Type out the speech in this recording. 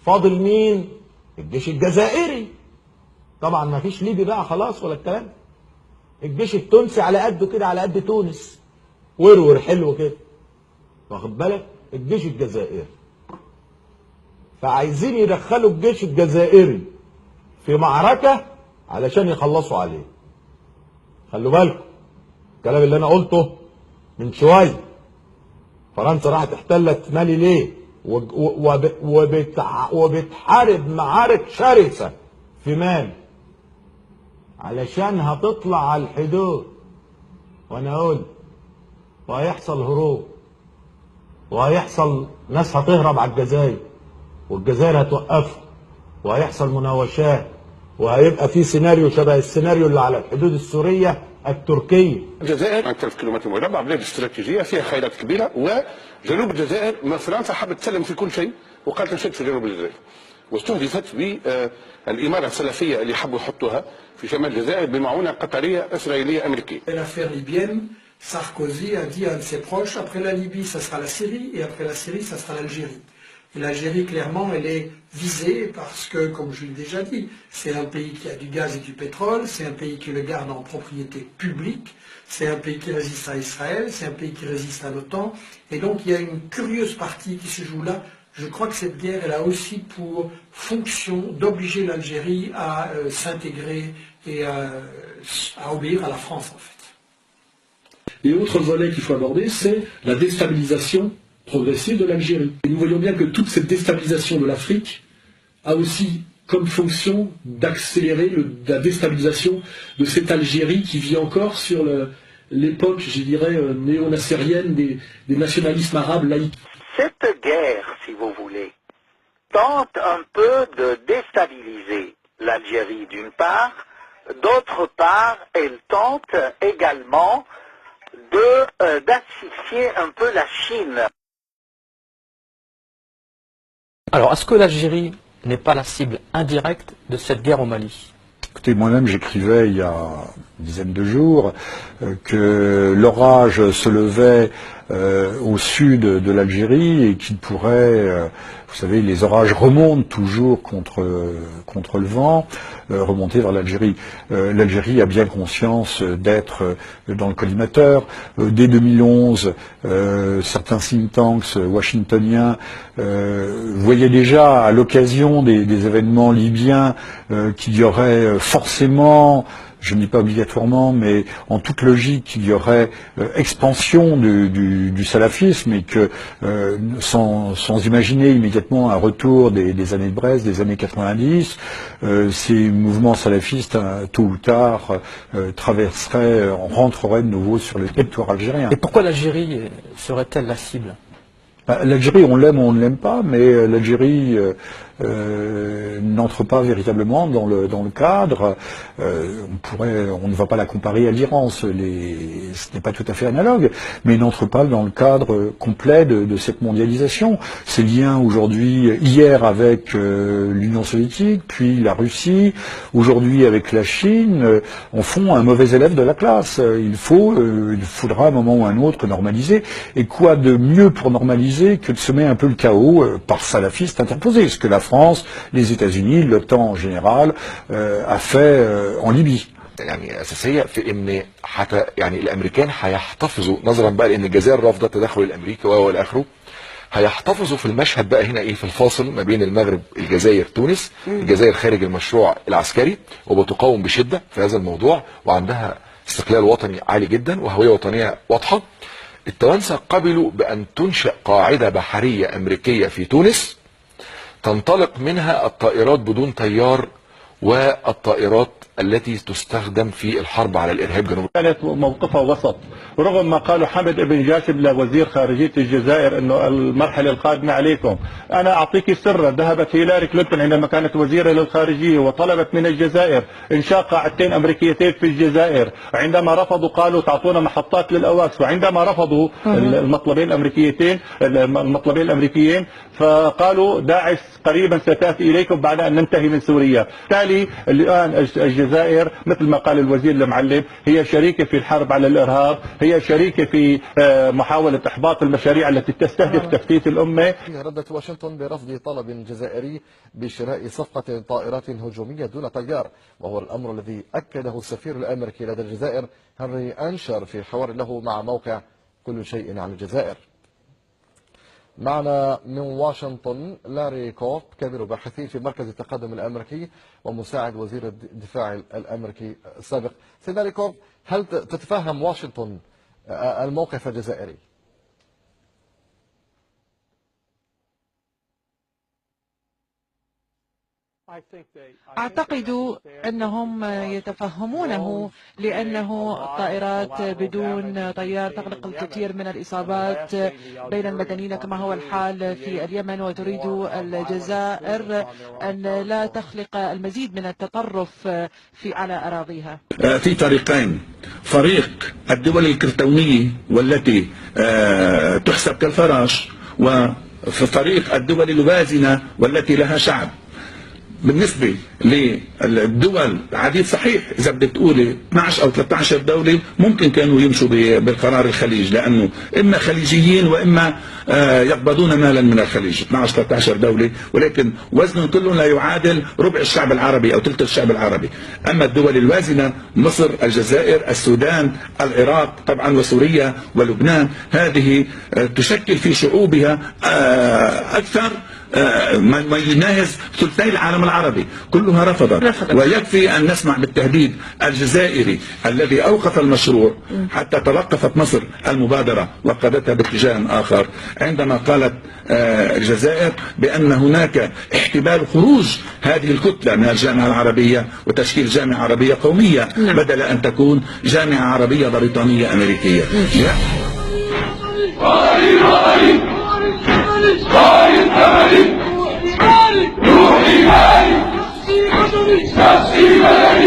فاضل مين؟ الجيش الجزائري. طبعا ما فيش ليبي بقى خلاص ولا الكلام. الجيش التونسي على قده كده، على قد تونس، ورور حلو كده، واخد بالك؟ الجيش الجزائري. فعايزين يدخلوا الجيش الجزائري في معركة علشان يخلصوا عليه. خلوا بالكم الكلام اللي انا قلته من شويه. فرنسا راحت احتلت مالي ليه؟ وبتحارب معارك شرسه في مالي علشان هتطلع على الحدود. وانا اقول وهيحصل هروب، وهيحصل ناس هتهرب على الجزائر، والجزائر هتوقفها، وهيحصل مناوشات، وهيبقى في سيناريو شبه السيناريو اللي على الحدود السوريه التركيه. الجزائر 1000 كيلومتر مربع، بلاد استراتيجيه فيها خيرات كبيره، وجنوب الجزائر ما فرنسا حبت تسلم في كل شيء وقالت نشد في جنوب الجزائر، واستهدفت بالاماره السلفيه اللي حبوا يحطوها في شمال الجزائر بمعونه قطريه اسرائيليه امريكيه. L'affaire libyenne, Sarkozy a dit à un de ses proches, après la Libye, ça sera la Syrie, et après la Syrie, ça sera l'Algérie. Et l'Algérie, clairement, elle est visée parce que, comme je l'ai déjà dit, c'est un pays qui a du gaz et du pétrole, c'est un pays qui le garde en propriété publique, c'est un pays qui résiste à Israël, c'est un pays qui résiste à l'OTAN. Et donc, il y a une curieuse partie qui se joue là. Je crois que cette guerre, elle a aussi pour fonction d'obliger l'Algérie à s'intégrer et à obéir à la France, en fait. Et autre volet qu'il faut aborder, c'est la déstabilisation progressive de l'Algérie. Et nous voyons bien que toute cette déstabilisation de l'Afrique a aussi comme fonction d'accélérer la déstabilisation de cette Algérie qui vit encore sur l'époque, je dirais, néo-nassérienne des nationalismes arabes laïcs. Cette guerre, si vous voulez, tente un peu de déstabiliser l'Algérie d'une part, d'autre part, elle tente également d'asphyxier un peu la Chine. Alors, est-ce que l'Algérie n'est pas la cible indirecte de cette guerre au Mali? Écoutez, moi-même j'écrivais il y a une dizaine de jours que l'orage se levait au sud de l'Algérie et qu'il pourrait, vous savez, les orages remontent toujours contre le vent, remonter vers l'Algérie. L'Algérie a bien conscience d'être dans le collimateur. Dès 2011, certains think tanks washingtoniens voyaient déjà à l'occasion des événements libyens qu'il y aurait forcément, je ne dis pas obligatoirement, mais en toute logique, il y aurait expansion du salafisme et que sans imaginer immédiatement un retour des années de Brest, des années 90, ces mouvements salafistes, tôt ou tard, rentreraient de nouveau sur le territoire algérien. Et pourquoi l'Algérie serait-elle la cible? L'Algérie, on l'aime ou on ne l'aime pas, mais l'Algérie n'entre pas véritablement dans le cadre. On ne va pas la comparer à l'Iran, ce n'est pas tout à fait analogue, mais n'entre pas dans le cadre complet de cette mondialisation. Ces liens aujourd'hui, hier avec l'Union soviétique, puis la Russie, aujourd'hui avec la Chine, en font un mauvais élève de la classe. Il faudra à un moment ou à un autre normaliser. Et quoi de mieux pour normaliser que de semer un peu le chaos par salafistes interposés, ce que la France, les États-Unis, l'OTAN en général a fait en Libye. يعني اساسيه في ان حتى يعني الامريكان هيحتفظوا نظرا بقى لان الجزائر رافضه التدخل الامريكي والى اخره، هيحتفظوا في المشهد بقى هنا ايه في الفاصل ما بين المغرب الجزائر تونس. الجزائر خارج المشروع العسكري وبتقاوم بشده في هذا الموضوع وعندها استقلال وطني عالي جدا وهويه وطنيه واضحه. التوانسه قبلوا بان تنشأ قاعده بحريه امريكيه في تونس تنطلق منها الطائرات بدون طيار والطائرات التي تستخدم في الحرب على الارهاب جنوب. كانت موقفها وسط، رغم ما قاله حمد ابن جاسم لوزير خارجيه الجزائر انه المرحله القادمه عليكم. انا اعطيك سرا، ذهبت هيلاري كلينتون عندما كانت وزيره للخارجيه وطلبت من الجزائر انشاء قاعدتين امريكيتين في الجزائر، عندما رفضوا قالوا تعطونا محطات للاواكس، وعندما رفضوا المطلبين الامريكيين فقالوا داعش قريبا ستاتي اليكم بعد ان ننتهي من سوريا. بالتالي وبالتالي الآن الجزائر مثل ما قال الوزير المعلم هي شريكة في الحرب على الإرهاب، هي شريكة في محاولة إحباط المشاريع التي تستهدف تفتيت الأمة. ردت واشنطن برفض طلب جزائري بشراء صفقة طائرات هجومية دون طيار، وهو الأمر الذي أكده السفير الأمريكي لدى الجزائر هنري أنشر في حوار له مع موقع كل شيء عن الجزائر. معنا من واشنطن لاري كوب كبير باحثي في مركز التقدم الأمريكي ومساعد وزير الدفاع الأمريكي السابق. سيد لاري كوب، هل تتفهم واشنطن الموقف الجزائري؟ أعتقد أنهم يتفهمونه، لأنه طائرات بدون طيار تخلق الكثير من الإصابات بين المدنيين كما هو الحال في اليمن، وتريد الجزائر أن لا تخلق المزيد من التطرف على أراضيها. في طريقين: فريق الدول الكرتونية والتي تحسب كالفراش، وفي طريق الدول الوازنة والتي لها شعب. بالنسبة للدول عديد صحيح، إذا بدك تقولي 12 أو 13 دولة ممكن كانوا يمشوا بالقرار الخليج، لأنه إما خليجيين وإما يقبضون مالا من الخليج. 12-13 دولة، ولكن وزنهم كله لا يعادل ربع الشعب العربي أو ثلث الشعب العربي. أما الدول الوازنة مصر، الجزائر، السودان، العراق طبعا وسوريا ولبنان، هذه تشكل في شعوبها أكثر ما يناهز ثلثي العالم العربي، كلها رفضت. ويكفي أن نسمع بالتهديد الجزائري الذي أوقف المشروع حتى توقفت مصر المبادرة وقادتها باتجاه آخر، عندما قالت الجزائر بأن هناك احتمال خروج هذه الكتلة من الجامعة العربية وتشكيل جامعة عربية قومية بدل أن تكون جامعة عربية بريطانية أمريكية. روحي مالي